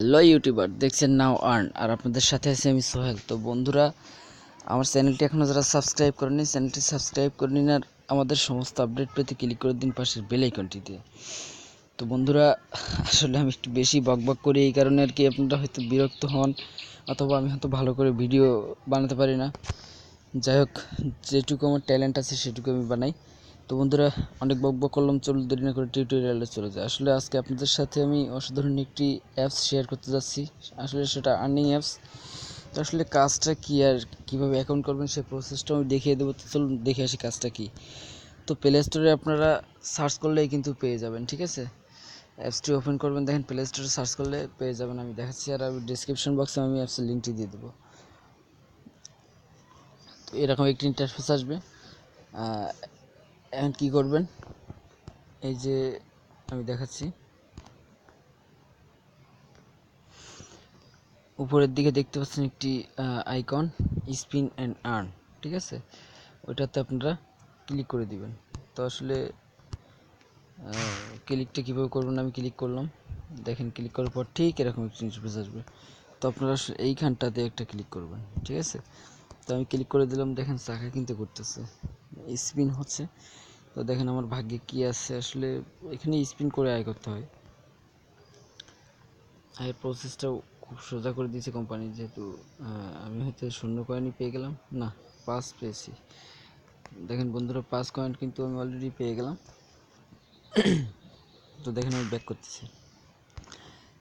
Hello YouTuber, দেখছেন নাও earn, আর আপনাদের সাথে আছি আমি সোহেল। তো বন্ধুরা, আমার চ্যানেলটি এখনও যারা সাবস্ক্রাইব করেনি, চ্যানেলটি সাবস্ক্রাইব করে নিন আর আমাদের সমস্ত আপডেট পেতে ক্লিক করে দিন পাশের বেল আইকনটি দিয়ে। তো বন্ধুরা, আসলে আমি একটু বেশি বকবক করি, এই কারণে আর কি আপনারা হয়তো বিরক্ত হন, অথবা আমি হয়তো ভালো করে ভিডিও বানাতে পারি না। যাই হোক, যেটুকু আমার ট্যালেন্ট আছে সেটুকু আমি বানাই। তো বন্ধুরা, অনেক বকবক করলাম, চলুন দেরি না করে টিউটোরিয়ালে চলে যায়। আসলে আজকে আপনাদের সাথে আমি অসাধারণ একটি অ্যাপস শেয়ার করতে যাচ্ছি। আসলে সেটা আর্নিং অ্যাপস। তো আসলে কাজটা কী আর কীভাবে অ্যাকাউন্ট করবেন সেই প্রসেসটা আমি দেখিয়ে দেবো। তো চলুন দেখে আসি কাজটা কী। তো প্লে স্টোরে আপনারা সার্চ করলেই কিন্তু পেয়ে যাবেন, ঠিক আছে। অ্যাপসটি ওপেন করবেন, দেখেন প্লে স্টোরে সার্চ করলে পেয়ে যাবেন, আমি দেখাচ্ছি। আর আমি ডিসক্রিপশন বক্সে আমি অ্যাপসের লিঙ্কটি দিয়ে দেবো। তো এরকম একটি ইন্টারফেস আসবে। এখন কী করবেন, এই যে আমি দেখাচ্ছি, উপরের দিকে দেখতে পাচ্ছেন একটি আইকন, স্পিন অ্যান্ড আর্ন, ঠিক আছে। ওইটাতে আপনারা ক্লিক করে দিবেন। তো আসলে ক্লিকটা কীভাবে করবেন, আমি ক্লিক করলাম, দেখেন ক্লিক করার পর ঠিক এরকম একটি ইন্টারফেস আসবে। তো আপনারা এইখানটাতে একটা ক্লিক করবেন, ঠিক আছে। তো আমি ক্লিক করে দিলাম, দেখেন চাকা কিন্তু করতেছে, স্পিন হচ্ছে। তো দেখেন আমার ভাগ্যে কি আছে, আসলে এখানে স্পিন করে আয় করতে হয়। আয়ের প্রসেসটাও খুব সোজা করে দিয়েছে কোম্পানি, যেহেতু আমি হয়তো 0 কয়েনই পেয়ে গেলাম, না 5 পেয়েছি। দেখেন বন্ধুরা, 5 কয়েন কিন্তু আমি অলরেডি পেয়ে গেলাম। তো দেখেন আমি ব্যাক করতেছি,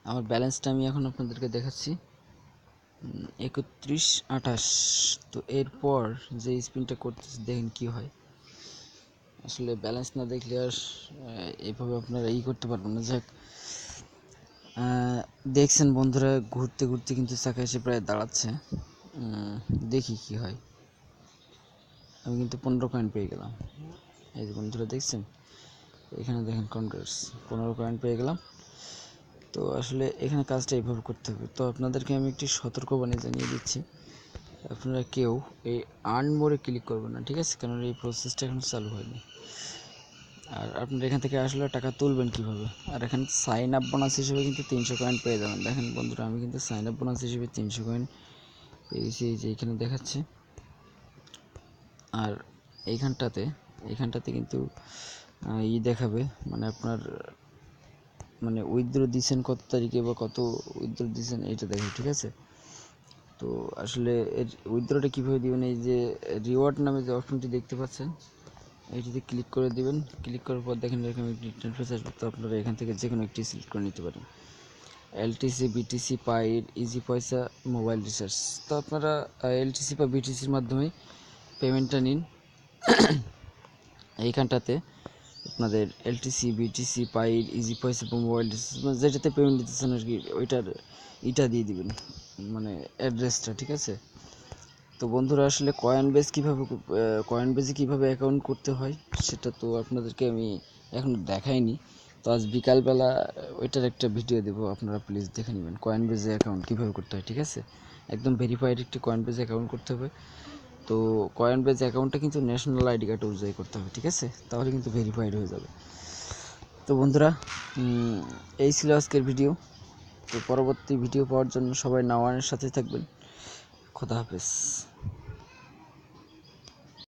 আমার ব্যালেন্সটা আমি এখন আপনাদেরকে দেখাচ্ছি, 31.28। তো এরপর যে স্পিনটা করতেছি দেখেন কি হয়। আসলে ব্যালেন্স না দেখলে আর এইভাবে আপনারা করতে পারবেন না। যাক, দেখছেন বন্ধুরা, ঘুরতে ঘুরতে কিন্তু চাকা এসে প্রায় দাঁড়াচ্ছে। দেখি কি হয়। আমি কিন্তু 15 কয়েন পেয়ে গেলাম। এই যে বন্ধুরা দেখছেন, এখানে দেখেন কনগ্রেস, 15 কয়েন পেয়ে গেলাম। তো আসলে এখানে কাজটা এইভাবে করতে হবে। তো আপনাদেরকে আমি একটি সতর্কবাণী জানিয়ে দিচ্ছি, আপনারা কেউ এই আর্ন মোড়ে ক্লিক করবেন না, ঠিক আছে, কারণ এই প্রসেসটা এখন চালু হয়নি। আর আপনারা এখান থেকে আসলে টাকা তুলবেন কীভাবে, আর এখানে সাইন আপ বোনাস হিসেবে কিন্তু 300 কয়েন পেয়ে যাবেন। দেখেন বন্ধুরা, আমি কিন্তু সাইন আপ বোনাস হিসেবে 300 কয়েন পেয়েছি, এই যে এখানে দেখাচ্ছে। আর এইখানটাতে কিন্তু দেখাবে, মানে আপনার মানে উইথড্র দিয়েছেন কত তারিখে বা কত উইথড্র দিয়েছেন এইটা দেখে, ঠিক আছে। তো আসলে এর উইথড্রটা কীভাবে দিবেন, এই যে রিওয়ার্ড নামে যে অপশনটি দেখতে পাচ্ছেন, এইটিতে ক্লিক করে দিবেন। ক্লিক করার পর দেখেন এরকম একটি ইন্টারফেস আসবে। তো আপনারা এখান থেকে যে কোনো একটি সিলেক্ট করে নিতে পারেন, এলটিসি, বিটিসি, পাইর, ইজি পয়সা, মোবাইল রিচার্জ। তো আপনারা এলটিসি বা বিটিসির মাধ্যমে পেমেন্টটা নিন। এইখানটাতে আপনাদের এলটিসি, বিটিসি, পাইর, ইজি পয়সা বা মোবাইল রিচার্জ, মানে যেটাতে পেমেন্ট দিতেছেন আর কি, ওইটার দিয়ে দিবেন, মানে অ্যাড্রেসটা, ঠিক আছে। তো বন্ধুরা, আসলে কয়েন বেজে কীভাবে অ্যাকাউন্ট করতে হয় সেটা তো আপনাদেরকে আমি এখন দেখাইনি। তো আজ বিকালবেলা ওইটার একটা ভিডিও দেবো, আপনারা প্লিজ দেখে নেবেন কয়েন বেজে অ্যাকাউন্ট কীভাবে করতে হয়, ঠিক আছে। একদম ভেরিফাইড একটি কয়েন বেজে অ্যাকাউন্ট করতে হবে। তো কয়েন বেজ অ্যাকাউন্টটা কিন্তু ন্যাশনাল আইডি কার্ড অনুযায়ী করতে হবে, ঠিক আছে, তাহলে কিন্তু ভেরিফাইড হয়ে যাবে। তো বন্ধুরা, এই ছিল আজকের ভিডিও। তো পরবর্তী ভিডিও পাওয়ার জন্য সবাই নাওয়ানের সাথে থাকবেন। খোদা হাফেজ।